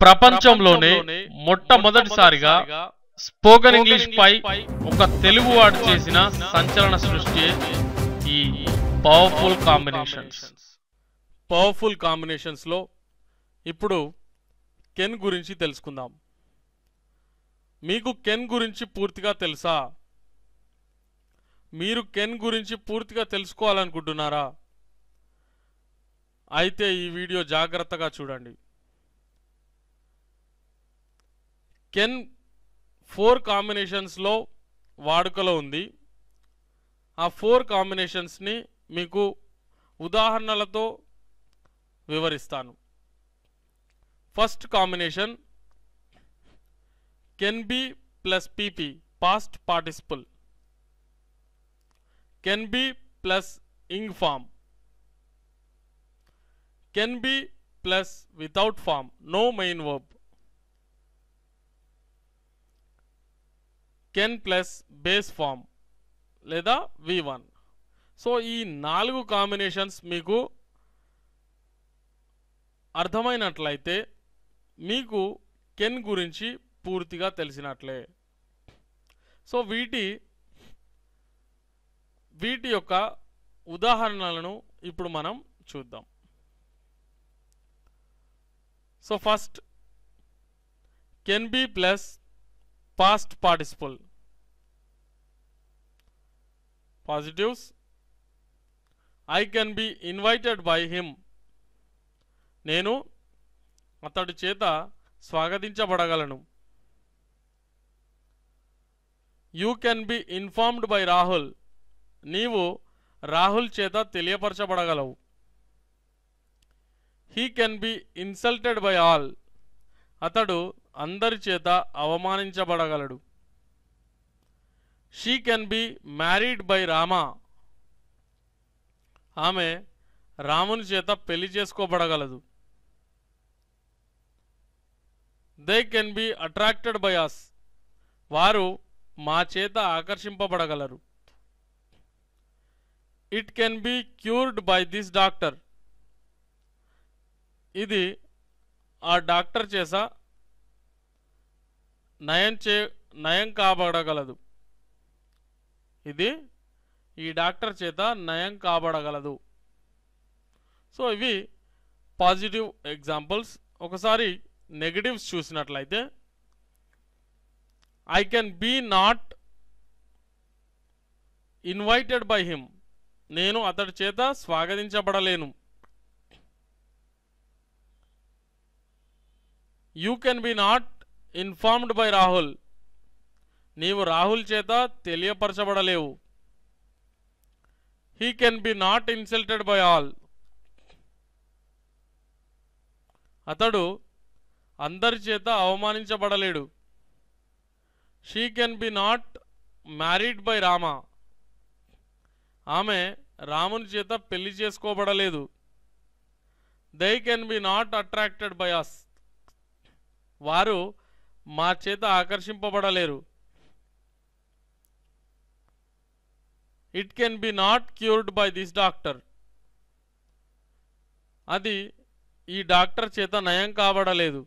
ప్రపంచంలోనే మొట్టమొదటిసారిగా spoken English పై ఒక తెలుగు వాడు చేసిన సంచలన సృష్టి ఈ పవర్ఫుల్ కాంబినేషన్స్ లో ఇప్పుడు కెన్ గురించి తెలుసుకుందాం. మీకు కెన్ గురించి పూర్తిగా తెలుసా? మీరు కెన్ గురించి పూర్తిగా తెలుసుకోవాలనుకుంటున్నారా? అయితే ఈ వీడియో జాగ్రత్తగా చూడండి. కెన్ 4 కాంబినేషన్స్లో వాడుకలో ఉంది. ఆ 4 కాంబినేషన్స్ని మీకు ఉదాహరణలతో వివరిస్తాను. First combination can be plus PP past participle, can be plus ing form, can be plus without form no main verb, can plus base form లేదా V1. సో ఈ 4 కాంబినేషన్స్ మీకు అర్థమైనట్లయితే మీకు కెన్ గురించి పూర్తిగా తెలిసినట్లే. సో వీటి యొక్క ఉదాహరణలను ఇప్పుడు మనం చూద్దాం. So first can be plus past participle. Positives I can be invited by him, నేను అతడి చేత స్వాగతించబడగలను. You can be informed by Rahul, నీవు రాహుల్ చేత తెలియపరచబడగలవు. He can be insulted by all, అతడు అందరి చేత అవమానించబడగలడు. She can be married by Rama, ఆమె రాముని చేత పెళ్లి చేసుకోబడగలదు. They can be attracted by us, వారు మా చేత ఆకర్షింపబడగలరు. It can be cured by this doctor, ఇది ఆ డాక్టర్ చేత నయం కాబడగలదు. ఇది ఈ డాక్టర్ చేత నయం కాబడగలదు. సో ఇవి పాజిటివ్ ఎగ్జాంపుల్స్. ఒకసారి నెగటివ్స్ చూసినట్లయితే I can be not invited by him, నేను అతడి చేత స్వాగతించబడలేను. You can be not informed by Rahul, నీవు రాహుల్ చేత తెలియపరచబడలేవు. He can be not insulted by all, అతడు అందరి చేత అవమానించబడలేడు. She can be not married by Rama, ఆమె రాముని చేత పెళ్లి చేసుకోబడలేదు. They can be not attracted by us, వారు మా చేత ఆకర్షింపబడలేరు. It can be not cured by this doctor, అది ఈ డాక్టర్ చేత నయం కాబడలేదు.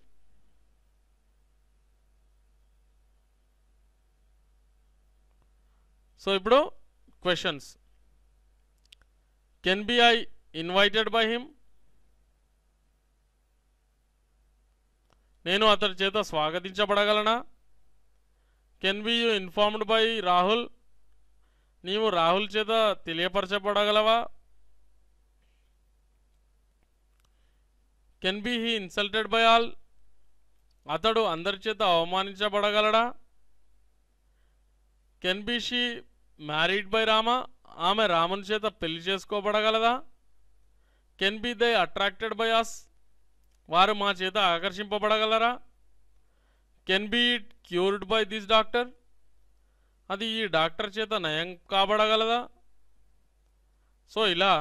సో ఇప్పుడు questions. Can be I invited by him, నేను అతడి చేత స్వాగతించబడగలనా? Can be you informed by Rahul, నీవు రాహుల్ చేత తెలియపరచబడగలవా? Can be he insulted by all, అతడు అందరి చేత అవమానించబడగలడా? Can be she married by Rama, ఆమె రాముని చేత పెళ్లి చేసుకోబడగలదా? Can be they attracted by us, వారు మా చేత ఆకర్షింపబడగలరా? Can be it cured by this doctor, అది ఈ డాక్టర్ చేత నయం కాబడగలదా? సో ఇలా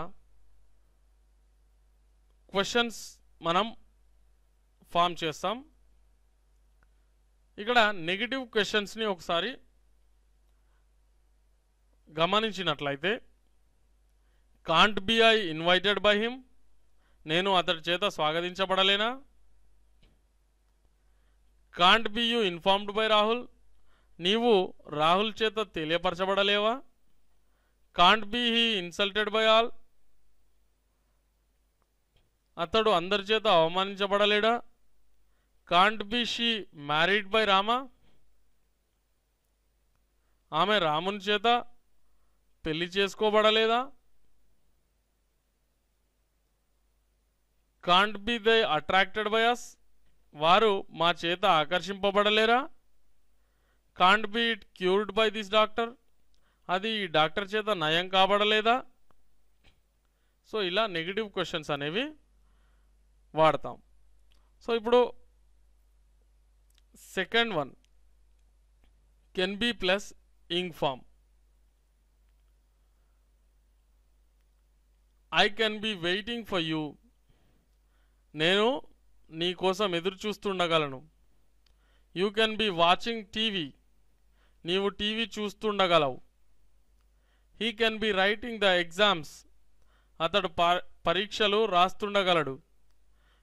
క్వశ్చన్స్ మనం ఫామ్ చేస్తాం. ఇక్కడ నెగిటివ్ క్వశ్చన్స్ని ఒకసారి గమనించినట్లయితే can't be I invited by him, నేను అతడి చేత స్వాగతించబడలేనా? Can't be you informed by Rahul, నీవు రాహుల్ చేత తెలియపరచబడలేవా. Can't be he insulted by all, అతడు అందరి చేత అవమానించబడలేడా. Can't be she married by Rama, ఆమె రాముని చేత పెళ్లి చేసుకోబడలేదా. Can't be they attracted by us, వారు మా చేత ఆకర్షింపబడలేరా. Can't be it cured by this doctor, అది ఈ డాక్టర్ చేత నయం కాబడలేదా. సో ఇలా నెగిటివ్ క్వశ్చన్స్ అనేవి వాడతాం. సో ఇప్పుడు second one can be plus ing form. I can be waiting for you, నేను నీ కోసం ఎదురు చూస్తుండగలను. You can be watching TV, నీవు టీవీ చూస్తుండగలవు. He can be writing the exams, అతడు పరీక్షలు రాస్తుండగలడు.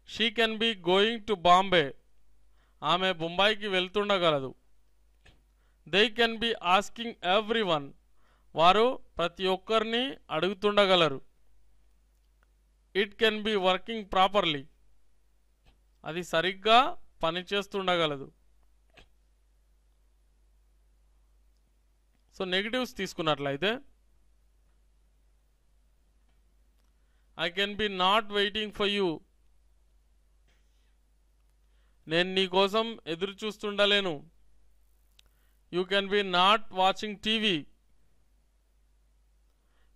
She can be going to Bombay, ఆమె బొంబాయికి వెళ్తుండగలదు. They can be asking everyone, వారు ప్రతి ఒక్కరిని అడుగుతుండగలరు. It can be working properly, అది సరిగ్గా పనిచేస్తుండగలదు. సో నెగిటివ్స్ తీసుకున్నట్లయితే I can be not waiting for you, నేను నీ కోసం ఎదురు చూస్తుండలేను. You can be not watching TV,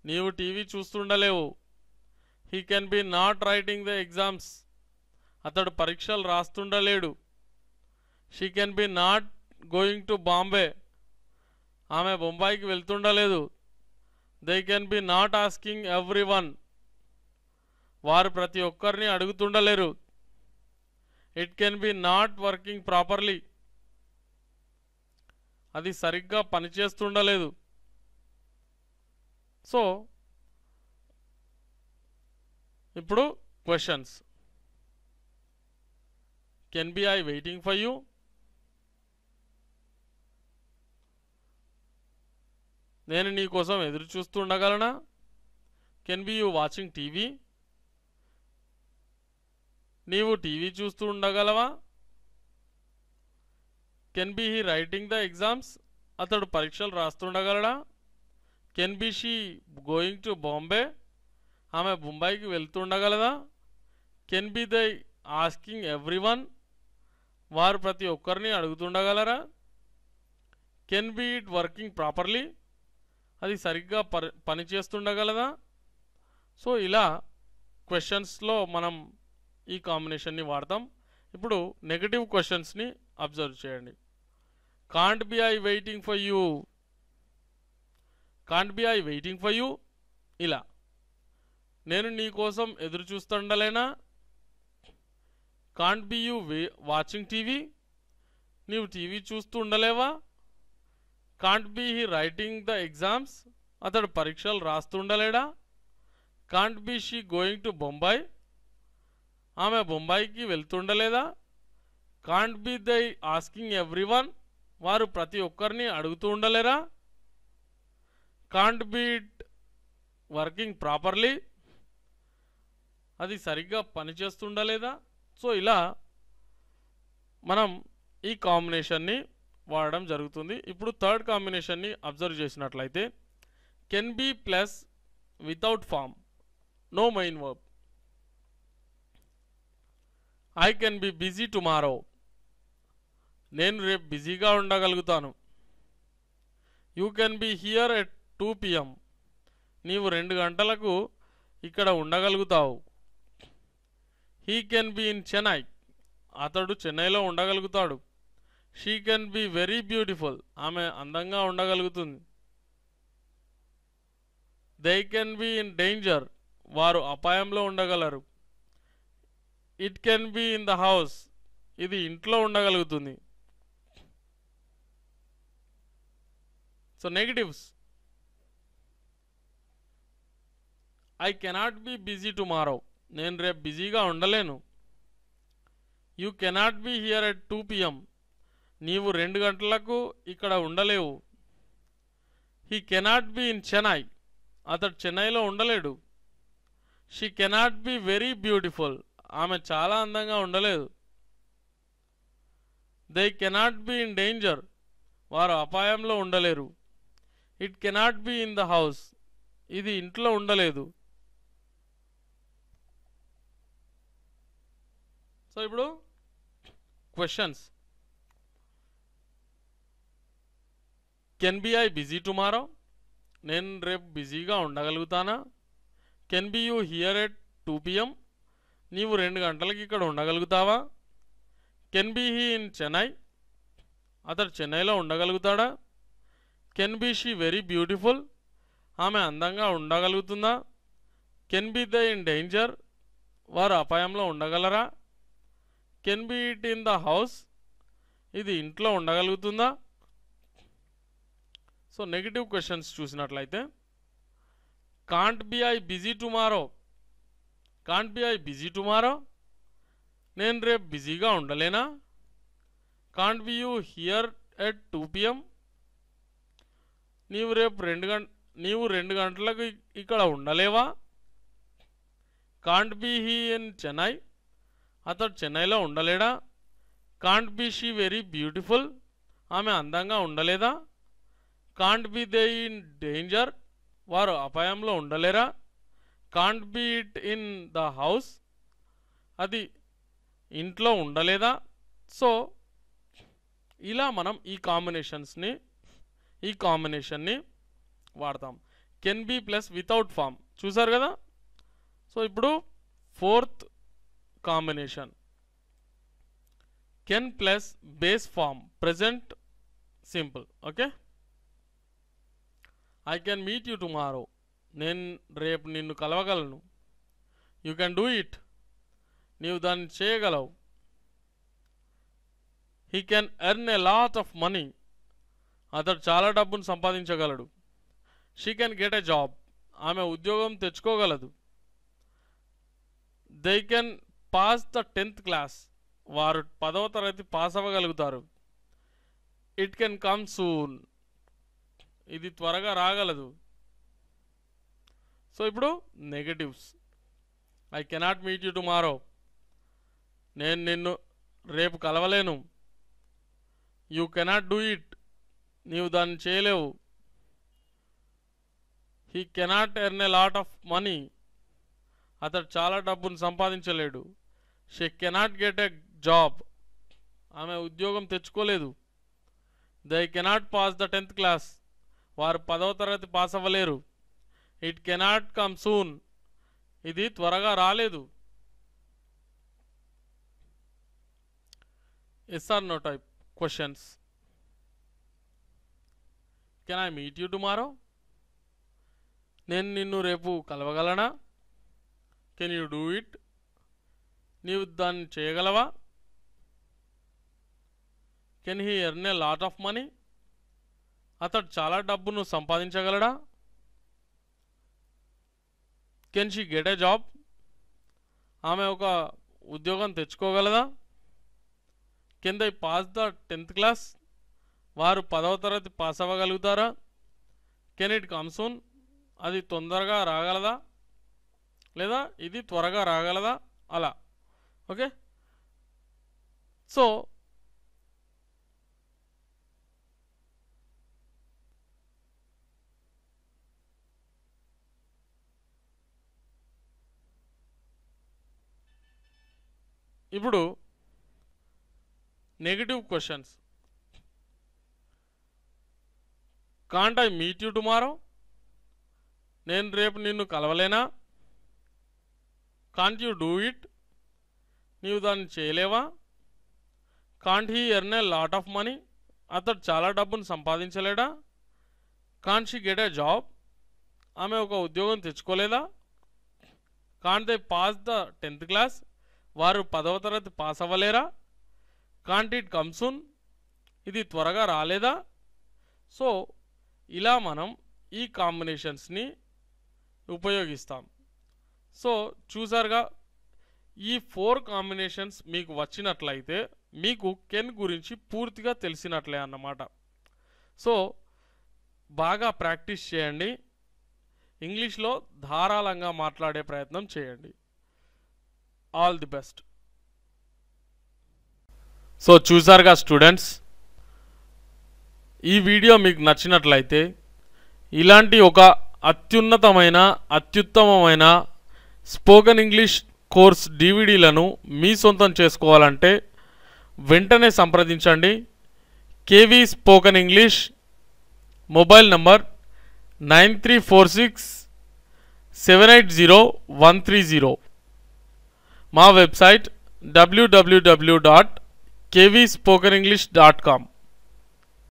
నీవు టీవీ చూస్తుండలేవు. He can be not writing the exams, అతడు పరీక్షలు రాస్తుండలేడు. She can be not going to Bombay, ఆమె బొంబాయికి వెళ్తుండలేదు. They can be not asking everyone, వారు ప్రతి ఒక్కరిని అడుగుతుండలేరు. It can be not working properly, అది సరిగ్గా పనిచేస్తుండలేదు. సో ఇప్పుడు questions. Can be I waiting for you, నేను నీ కోసం ఎదురు చూస్తూ ఉండగలనా. Can be you watching TV, నీవు టీవీ చూస్తూ ఉండగలవా. Can be he writing the exams, అతడు పరీక్షలు రాస్తుండగలడా. Can be she going to Bombay, ఆమె బొంబాయికి వెళ్తుండగలదా. Can be they asking everyone, వారు ప్రతి ఒక్కరిని అడుగుతుండగలరా. Can be it working properly, అది సరిగ్గా పనిచేస్తుండగలదా. సో ఇలా క్వశ్చన్స్లో మనం ఈ కాంబినేషన్ని వాడతాం. ఇప్పుడు నెగటివ్ క్వశ్చన్స్ని అబ్జర్వ్ చేయండి. Can't be I waiting for you, can't be I waiting for you, ఇలా నేను నీ కోసం ఎదురు చూస్తుండలేనా. Can't be you watching TV, నీవు టీవీ చూస్తూ ఉండలేవా. Can't be he writing the exams, అతడు పరీక్షలు రాస్తుండలేడా. Can't be she going to Bombay, ఆమె బొంబాయికి వెళ్తుండలేదా. Can't be they asking everyone, వారు ప్రతి ఒక్కరిని అడుగుతూ ఉండలేరా. Can't be it working properly, అది సరిగ్గా పనిచేస్తుండలేదా. సో ఇలా మనం ఈ కాంబినేషన్ని వాడడం జరుగుతుంది. ఇప్పుడు థర్డ్ కాంబినేషన్ని అబ్జర్వ్ చేసినట్లయితే can be plus without form, no main verb. I can be busy tomorrow, నేను రేపు బిజీగా ఉండగలుగుతాను. You can be here at 2 PM, నీవు 2 గంటలకు ఇక్కడ ఉండగలుగుతావు. He can be in Chennai, అతడు చెన్నైలో ఉండగలుగుతాడు. She can be very beautiful, ఆమె అందంగా ఉండగలుగుతుంది. They can be in danger, వారు అపాయంలో ఉండగలరు. It can be in the house, ఇది ఇంట్లో ఉండగలుగుతుంది. So negatives. I cannot be busy tomorrow, నేను రేపు బిజీగా ఉండలేను. You cannot be here at 2 PM, నీవు 2 గంటలకు ఇక్కడ ఉండలేవు. He cannot be in Chennai, అతడు చెన్నైలో ఉండలేడు. She cannot be very beautiful, ఆమె చాలా అందంగా ఉండలేదు. They cannot be in danger, వారు అపాయంలో ఉండలేరు. It cannot be in the house, ఇది ఇంట్లో ఉండలేదు. సో ఇప్పుడు questions. Can be I busy tomorrow, నేను రేపు బిజీగా ఉండగలుగుతానా? Can be you here at 2 PM, నీవు 2 గంటలకి ఇక్కడ ఉండగలుగుతావా? Can be he in Chennai, అతడు చెన్నైలో ఉండగలుగుతాడా? Can be she very beautiful, ఆమె అందంగా ఉండగలుగుతుందా? Can be they in danger, వారు అపాయంలో ఉండగలరా? Can be it in the house, ఇది ఇంట్లో ఉండగలుగుతుందా? సో నెగిటివ్ క్వశ్చన్స్ చూసినట్లయితే can't be I busy tomorrow, can't be I busy tomorrow, నేను రేపు బిజీగా ఉండలేనా? Can't be you here at 2 PM, నీవు 2 గంటలకు ఇక్కడ ఉండలేవా? Can't be he in Chennai, అతడు చెన్నైలో ఉండలేడా? Can't be she very beautiful, ఆమె అందంగా ఉండలేదా? Can't be they in danger, వారు అపాయంలో ఉండలేరా? Can't be it in the house, అది ఇంట్లో ఉండలేదా? సో ఇలా మనం ఈ కాంబినేషన్ని వాడతాం. Can be plus without form చూసారు కదా. సో ఇప్పుడు 4th combination can plus base form present simple. Okay, I can meet you tomorrow, నేను రేపు నిన్ను కలవగలను. యూ కెన్ డూ ఇట్, నీవు దాన్ని చేయగలవు. He can earn a lot of money, అతడు చాలా డబ్బును సంపాదించగలడు. She can get a job, ఆమె ఉద్యోగం తెచ్చుకోగలదు. They can pass the 10th class, వారు 10వ తరగతి పాస్ అవ్వగలుగుతారు. ఇట్ కెన్ కమ్ సూన్, ఇది త్వరగా రాగలదు. సో ఇప్పుడు negatives. I cannot meet you tomorrow, నేను నిన్ను రేపు కలవలేను. యూ కెనాట్ డూ ఇట్, నీవు దాన్ని చేయలేవు. He cannot earn a lot of money, అతడు చాలా డబ్బును సంపాదించలేడు. She cannot get a job, ఆమె ఉద్యోగం తెచ్చుకోలేదు. They cannot pass the 10th class, వారు 10వ తరగతి పాస్ అవ్వలేరు. ఇట్ కెనాట్ కమ్ సూన్, ఇది త్వరగా రాలేదు. Yes or no type questions. Can I meet you tomorrow, నేను నిన్ను రేపు కలవగలనా? కెన్ యూ డూ ఇట్, నీవు దాన్ని చేయగలవా? Can he earn a lot of money, అతడు చాలా డబ్బును సంపాదించగలడా? Can she get a job, ఆమె ఒక ఉద్యోగం తెచ్చుకోగలదా? Can they pass the 10th class, వారు 10వ తరగతి పాస్ అవ్వగలుగుతారా? కెన్ ఇట్ కమ్ సూన్, అది తొందరగా రాగలదా లేదా ఇది త్వరగా రాగలదా? అలా. ఓకే, సో ఇప్పుడు negative questions. Can't I meet you tomorrow, నేను రేపు నిన్ను కలవలేనా? కాంట్ యూ డూ ఇట్, నీవు దాన్ని చేయలేవా? Can't he earn a lot of money, అతడు చాలా డబ్బును సంపాదించలేడా? Can't she get a job, ఆమె ఒక ఉద్యోగం తెచ్చుకోలేదా? Can't they pass the 10th class, వారు 10వ తరగతి పాస్ అవ్వలేరా? కాంట్ ఇట్ కమ్ సూన్, ఇది త్వరగా రాలేదా? సో ఇలా మనం ఈ కాంబినేషన్స్ని ఉపయోగిస్తాం. సో చూసారుగా, ఈ 4 కాంబినేషన్స్ మీకు వచ్చినట్లయితే మీకు కెన్ గురించి పూర్తిగా తెలిసినట్లే అన్నమాట. సో బాగా ప్రాక్టీస్ చేయండి, ఇంగ్లీష్లో ధారాళంగా మాట్లాడే ప్రయత్నం చేయండి. All the best. సో చూసారుగా స్టూడెంట్స్, ఈ వీడియో మీకు నచ్చినట్లయితే ఇలాంటి ఒక అత్యుత్తమమైన స్పోకెన్ ఇంగ్లీష్ కోర్స్ డివిడీలను మీ సొంతం చేసుకోవాలంటే వెంటనే సంప్రదించండి. KV spoken English, mobile number 9346780130. మా వెబ్సైట్ www.kvspokenenglish.com.